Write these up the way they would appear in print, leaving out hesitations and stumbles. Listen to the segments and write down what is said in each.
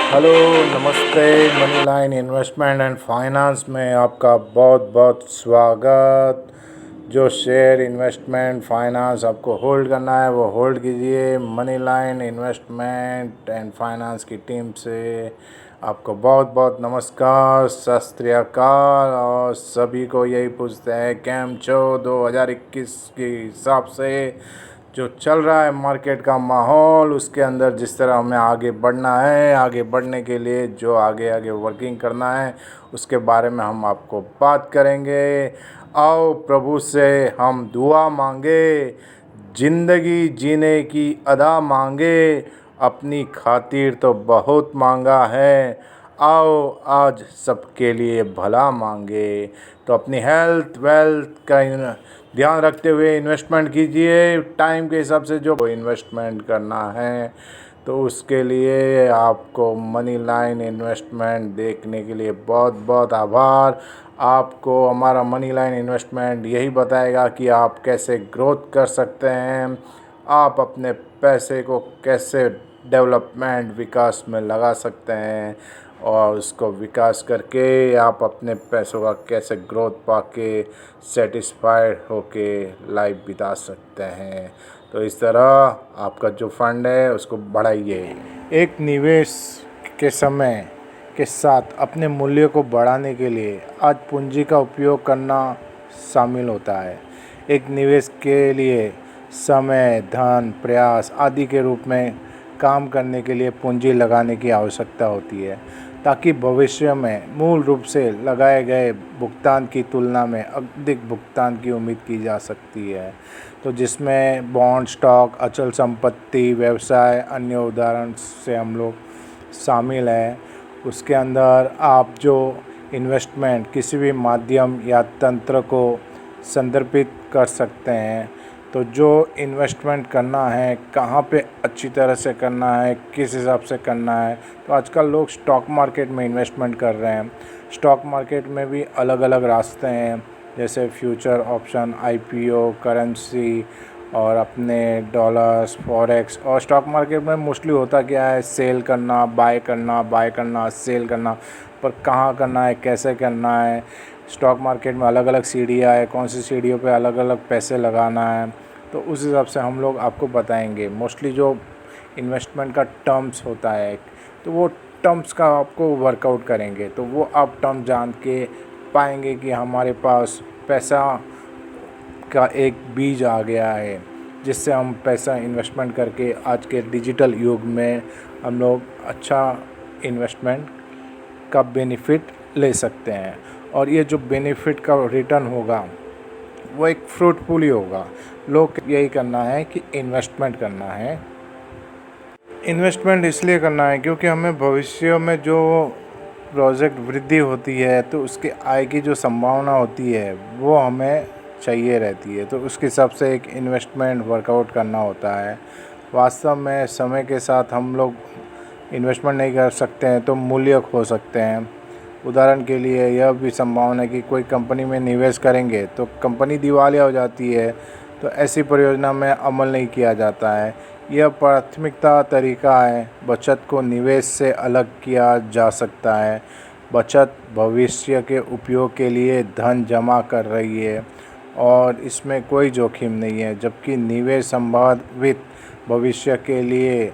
Hello, नमस्ते। Money line investment and finance में आपका बहुत बहुत स्वागत। जो शेयर इन्वेस्टमेंट फाइनेंस आपको होल्ड करना है वो होल्ड कीजिए। Money line investment and finance की टीम से आपको बहुत बहुत नमस्कार, सत श्री अकाल। और सभी को यही पूछते हैं कैम छो 2021 के हिसाब से जो चल रहा है मार्केट का माहौल, उसके अंदर जिस तरह हमें आगे बढ़ना है, आगे बढ़ने के लिए जो आगे आगे वर्किंग करना है उसके बारे में हम आपको बात करेंगे। आओ प्रभु से हम दुआ मांगे, ज़िंदगी जीने की अदा मांगे, अपनी खातिर तो बहुत मांगा है, आओ आज सबके लिए भला मांगे। तो अपनी हेल्थ वेल्थ का ध्यान रखते हुए इन्वेस्टमेंट कीजिए। टाइम के हिसाब से जो इन्वेस्टमेंट करना है तो उसके लिए आपको मनी लाइन इन्वेस्टमेंट देखने के लिए बहुत बहुत आभार। आपको हमारा मनी लाइन इन्वेस्टमेंट यही बताएगा कि आप कैसे ग्रोथ कर सकते हैं, आप अपने पैसे को कैसे डेवलपमेंट विकास में लगा सकते हैं और उसको विकास करके आप अपने पैसों का कैसे ग्रोथ पाके सेटिस्फाइड होके लाइफ बिता सकते हैं। तो इस तरह आपका जो फंड है उसको बढ़ाइए। एक निवेश के समय के साथ अपने मूल्य को बढ़ाने के लिए आज पूंजी का उपयोग करना शामिल होता है। एक निवेश के लिए समय, धन, प्रयास आदि के रूप में काम करने के लिए पूंजी लगाने की आवश्यकता होती है ताकि भविष्य में मूल रूप से लगाए गए भुगतान की तुलना में अधिक भुगतान की उम्मीद की जा सकती है। तो जिसमें बॉन्ड, स्टॉक, अचल संपत्ति, व्यवसाय, अन्य उदाहरण से हम लोग शामिल हैं। उसके अंदर आप जो इन्वेस्टमेंट किसी भी माध्यम या तंत्र को संदर्भित कर सकते हैं। तो जो इन्वेस्टमेंट करना है, कहाँ पे अच्छी तरह से करना है, किस हिसाब से करना है, तो आजकल लोग स्टॉक मार्केट में इन्वेस्टमेंट कर रहे हैं। स्टॉक मार्केट में भी अलग अलग रास्ते हैं, जैसे फ्यूचर ऑप्शन, आईपीओ, करेंसी और अपने डॉलर्स, फॉरेक्स। और स्टॉक मार्केट में मोस्टली होता क्या है, सेल करना, बाय करना, बाय करना, सेल करना। पर कहाँ करना है, कैसे करना है, स्टॉक मार्केट में अलग अलग सीढ़ियाँ है, कौन सी सीढ़ियों पे अलग अलग पैसे लगाना है, तो उस हिसाब से हम लोग आपको बताएंगे। मोस्टली जो इन्वेस्टमेंट का टर्म्स होता है तो वो टर्म्स का आपको वर्कआउट करेंगे, तो वो आप टर्म जान के पाएंगे कि हमारे पास पैसा का एक बीज आ गया है जिससे हम पैसा इन्वेस्टमेंट करके आज के डिजिटल युग में हम लोग अच्छा इन्वेस्टमेंट का बेनिफिट ले सकते हैं। और ये जो बेनिफिट का रिटर्न होगा वो एक फ्रूटफुल ही होगा। लोग यही करना है कि इन्वेस्टमेंट करना है। इन्वेस्टमेंट इसलिए करना है क्योंकि हमें भविष्य में जो प्रोजेक्ट वृद्धि होती है तो उसके आय की जो संभावना होती है वो हमें चाहिए रहती है। तो उसके हिसाब से एक इन्वेस्टमेंट वर्कआउट करना होता है। वास्तव में समय के साथ हम लोग इन्वेस्टमेंट नहीं कर सकते हैं तो मूल्य खो सकते हैं। उदाहरण के लिए यह भी संभावना है कि कोई कंपनी में निवेश करेंगे तो कंपनी दिवालिया हो जाती है, तो ऐसी परियोजना में अमल नहीं किया जाता है। यह प्राथमिकता तरीका है। बचत को निवेश से अलग किया जा सकता है। बचत भविष्य के उपयोग के लिए धन जमा कर रही है और इसमें कोई जोखिम नहीं है, जबकि निवेश संभावित भविष्य के लिए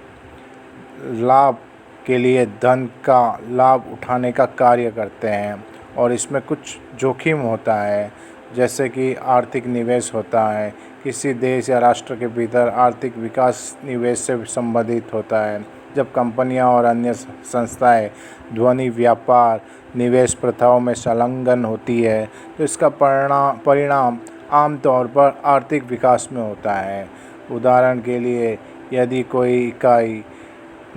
लाभ के लिए धन का लाभ उठाने का कार्य करते हैं और इसमें कुछ जोखिम होता है, जैसे कि आर्थिक निवेश होता है। किसी देश या राष्ट्र के भीतर आर्थिक विकास निवेश से संबंधित होता है। जब कंपनियां और अन्य संस्थाएं ध्वनि व्यापार निवेश प्रथाओं में संलग्न होती है तो इसका परिणाम आमतौर पर आर्थिक विकास में होता है। उदाहरण के लिए यदि कोई इकाई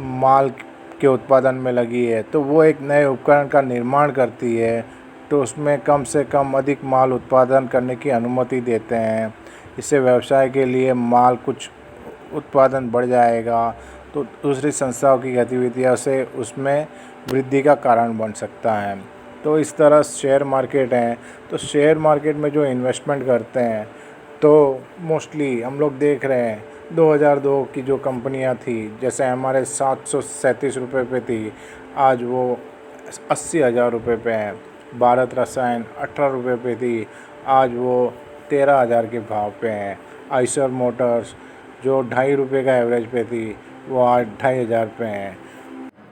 माल के उत्पादन में लगी है तो वो एक नए उपकरण का निर्माण करती है, तो उसमें कम से कम अधिक माल उत्पादन करने की अनुमति देते हैं। इससे व्यवसाय के लिए माल कुछ उत्पादन बढ़ जाएगा तो दूसरी संस्थाओं की गतिविधियों से उसमें वृद्धि का कारण बन सकता है। तो इस तरह शेयर मार्केट है, तो शेयर मार्केट में जो इन्वेस्टमेंट करते हैं तो मोस्टली हम लोग देख रहे हैं 2002 की जो कंपनियां थी, जैसे हमारे 737 रुपये पे थी, आज वो 80,000 रुपये पे है। भारत रसायन 18 रुपये पे थी, आज वो 13,000 के भाव पे हैं। आइसर मोटर्स जो 2.5 रुपये का एवरेज पे थी, वो आज 2,500 पे हैं।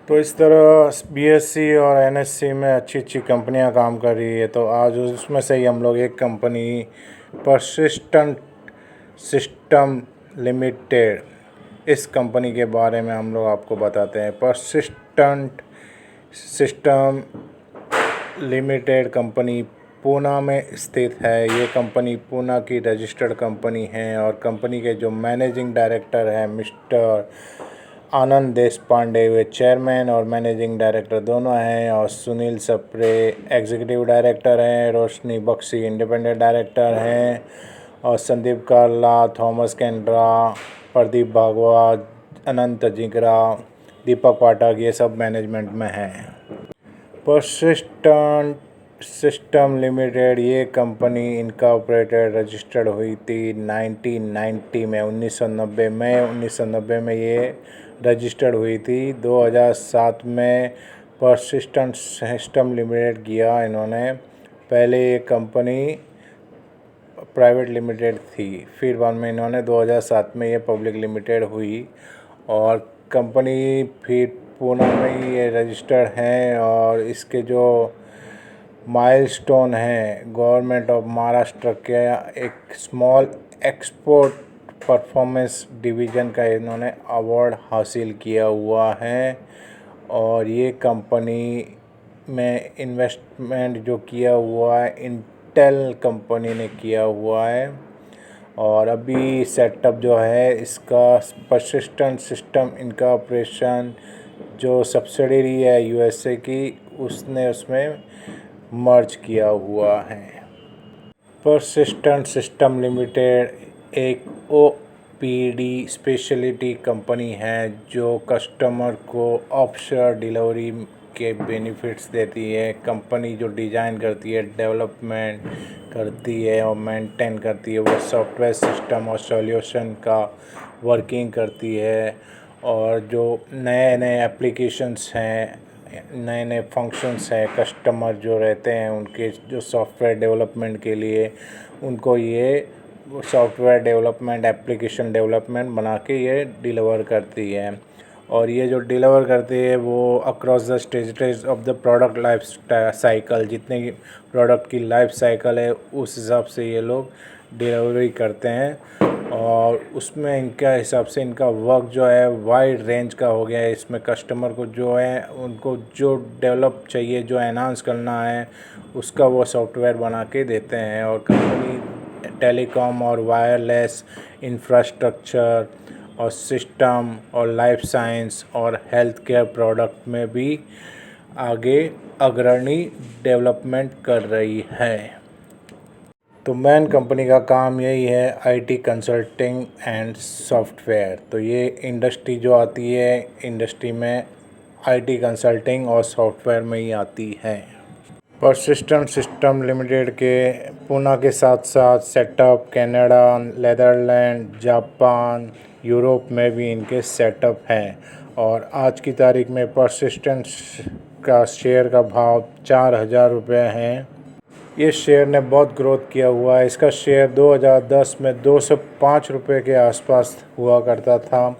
तो इस तरह बीएससी और एनएससी में अच्छी अच्छी कंपनियां काम कर रही है। तो आज उसमें से ही हम लोग एक कंपनी परसिस्टेंट सिस्टम लिमिटेड, इस कंपनी के बारे में हम लोग आपको बताते हैं। Persistent system limited company Poona में स्थित है। ये कंपनी पूना की रजिस्टर्ड कंपनी है और कंपनी के जो मैनेजिंग डायरेक्टर हैं मिस्टर आनंद देशपांडे, वे चेयरमैन और मैनेजिंग डायरेक्टर दोनों हैं, और सुनील सप्रे एग्जीक्यूटिव डायरेक्टर हैं, रोशनी बख्शी इंडिपेंडेंट डायरेक्टर हैं, और संदीप कार्ला, थॉमस कैंड्रा, प्रदीप भागवत, अनंत जिगरा, दीपक पाठक, ये सब मैनेजमेंट में हैं। परसिस्टेंट सिस्टम लिमिटेड ये कंपनी इनकॉर्पोरेटेड रजिस्टर्ड हुई थी 1990 में, 1990 में ये रजिस्टर्ड हुई थी। 2007 में परसिस्टेंट सिस्टम लिमिटेड किया इन्होंने। पहले ये कंपनी प्राइवेट लिमिटेड थी, फिर बाद में इन्होंने 2007 में ये पब्लिक लिमिटेड हुई, और कंपनी फिर पूना में ही ये रजिस्टर्ड हैं। और इसके जो माइलस्टोन हैं, गवर्नमेंट ऑफ महाराष्ट्र के एक स्मॉल एक्सपोर्ट परफॉर्मेंस डिवीज़न का इन्होंने अवार्ड हासिल किया हुआ है। और ये कंपनी में इन्वेस्टमेंट जो किया हुआ है इंटेल कंपनी ने किया हुआ है। और अभी सेटअप जो है इसका परसिस्टेंट सिस्टम इनकॉर्पोरेशन जो सब्सिडियरी है यूएसए की, उसने उसमें मर्ज किया हुआ है। परसिस्टेंट सिस्टम लिमिटेड एक ओपीडी स्पेशलिटी कंपनी है जो कस्टमर को ऑफशोर डिलीवरी के बेनिफिट्स देती है। कंपनी जो डिज़ाइन करती है, डेवलपमेंट करती है और मेंटेन करती है, वो सॉफ्टवेयर सिस्टम और सॉल्यूशन का वर्किंग करती है। और जो नए नए एप्लीकेशंस हैं, नए नए फंक्शंस हैं, कस्टमर जो रहते हैं उनके जो सॉफ्टवेयर डेवलपमेंट के लिए, उनको ये सॉफ्टवेयर डेवलपमेंट, एप्लीकेशन डेवलपमेंट बना के ये डिलीवर करती है। और ये जो डिलीवर करती है वो across the stages of the product life cycle, जितने की प्रोडक्ट की लाइफ साइकिल है उस हिसाब से ये लोग डिलीवरी करते हैं। और उसमें इनका हिसाब से इनका वर्क जो है वाइड रेंज का हो गया है। इसमें कस्टमर को जो है उनको जो डेवलप चाहिए, जो एनहांस करना है, उसका वो सॉफ्टवेयर बना के देते हैं। और कंपनी टेलीकॉम और वायरलेस इंफ्रास्ट्रक्चर और सिस्टम और लाइफ साइंस और हेल्थ केयर प्रोडक्ट में भी आगे अग्रणी डेवलपमेंट कर रही है। तो मेन कंपनी का काम यही है, आईटी कंसल्टिंग एंड सॉफ्टवेयर। तो ये इंडस्ट्री जो आती है, इंडस्ट्री में आईटी कंसल्टिंग और सॉफ्टवेयर में ही आती है। परसिस्टेंट सिस्टम लिमिटेड के पूना के साथ साथ setup Canada, Netherlands, Japan, Europe में भी इनके सेटअप हैं। और आज की तारीख में परसिस्टेंट का शेयर का भाव 4,000 रुपये हैं। ये शेयर ने बहुत ग्रोथ किया हुआ है। इसका शेयर 2010 में 205 रुपये के आसपास हुआ करता था,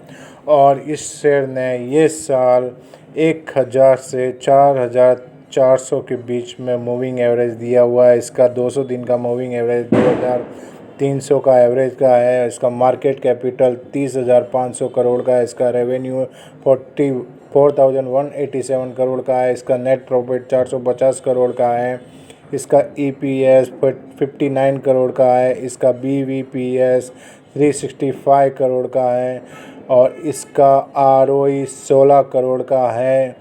और इस शेयर ने ये साल 1,000 से 4,400 के बीच में मूविंग एवरेज दिया हुआ है। इसका 200 दिन का मूविंग एवरेज 2,300 का एवरेज का है। इसका मार्केट कैपिटल 30,500 करोड़ का है। इसका रेवेन्यू 44,187 करोड़ का है। इसका नेट प्रॉफिट 450 करोड़ का है। इसका ईपीएस 59 करोड़ का है। इसका बीवीपीएस 365 करोड़ का है, और इसका आरओई 16 करोड़ का है।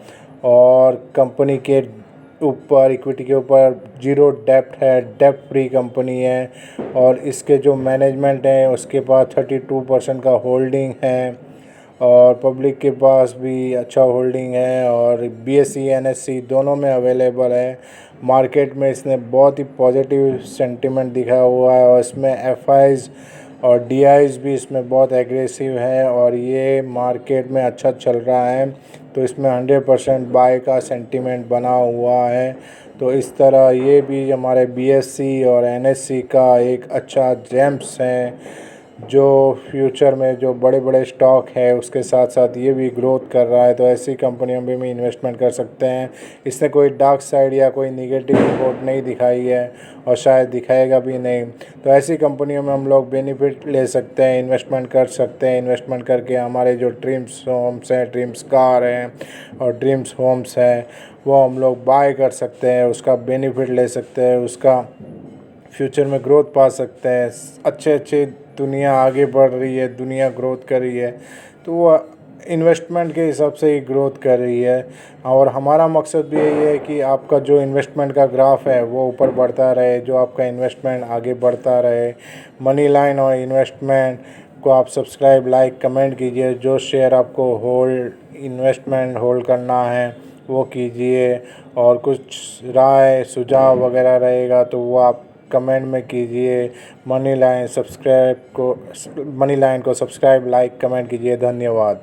और कंपनी के ऊपर, इक्विटी के ऊपर जीरो डेप्ट है, डेप्ट फ्री कंपनी है। और इसके जो मैनेजमेंट है उसके पास 32% का होल्डिंग है। और पब्लिक के पास भी अच्छा होल्डिंग है और BSE NSE दोनों में अवेलेबल है। मार्केट में इसने बहुत ही पॉजिटिव सेंटिमेंट दिखा हुआ है और इसमें FIs और DIs भी इसमें बहुत एग्रेसिव है और ये मार्केट में अच्छा चल रहा है। तो इसमें 100% बाय का सेंटिमेंट बना हुआ है। तो इस तरह ये भी हमारे BSE और NSE का एक अच्छा जेम्स है जो फ्यूचर में जो बड़े बड़े स्टॉक है उसके साथ साथ ये भी ग्रोथ कर रहा है। तो ऐसी कंपनियों में भी इन्वेस्टमेंट कर सकते हैं। इसने कोई डार्क साइड या कोई निगेटिव रिपोर्ट नहीं दिखाई है और शायद दिखाएगा भी नहीं। तो ऐसी कंपनियों में हम लोग बेनिफिट ले सकते हैं, इन्वेस्टमेंट कर सकते हैं। इन्वेस्टमेंट करके हमारे जो ड्रीम्स होम्स हैं, ड्रीम्स कार हैं और ड्रीम्स होम्स हैं वो हम लोग बाय कर सकते हैं, उसका बेनिफिट ले सकते हैं, उसका फ्यूचर में ग्रोथ पा सकते हैं। अच्छे अच्छे दुनिया आगे बढ़ रही है, दुनिया ग्रोथ कर रही है तो वो इन्वेस्टमेंट के हिसाब से ही ग्रोथ कर रही है। और हमारा मकसद भी यही है कि आपका जो इन्वेस्टमेंट का ग्राफ है वो ऊपर बढ़ता रहे, जो आपका इन्वेस्टमेंट आगे बढ़ता रहे। मनी लाइन और इन्वेस्टमेंट को आप सब्सक्राइब, लाइक, कमेंट कीजिए। जो शेयर आपको इन्वेस्टमेंट होल्ड करना है वो कीजिए और कुछ राय सुझाव वगैरह रहेगा तो वो आप कमेंट में कीजिए। मनी लाइन को सब्सक्राइब, लाइक, कमेंट कीजिए। धन्यवाद।